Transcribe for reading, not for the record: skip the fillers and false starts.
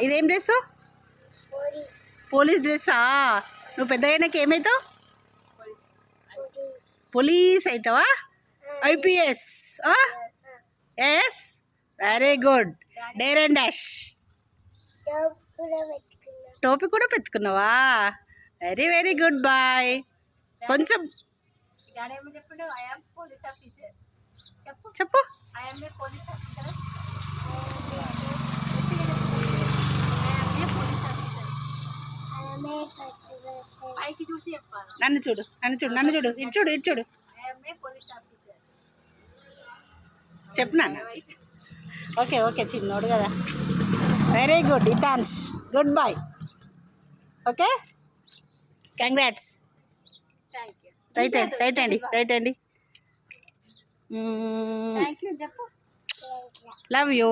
ఇదేం dress? Police డ్రెస్సా? నువ్వు పెద్ద అయినాక ఏమవుతావు? పోలీస్ అవుతావా? IPS? Yes, very good. Dare and dash. టోపీ కూడా పెట్టుకున్నావా? Very very good boy. కొంచెం చెప్పు. నన్ను చూడు, ఇటు చూడు. చెప్పు నాన్న. ఓకే చిన్నోడు కదా. Very good Itansh, good boy. Okay, congrats. Right అండి. Love you.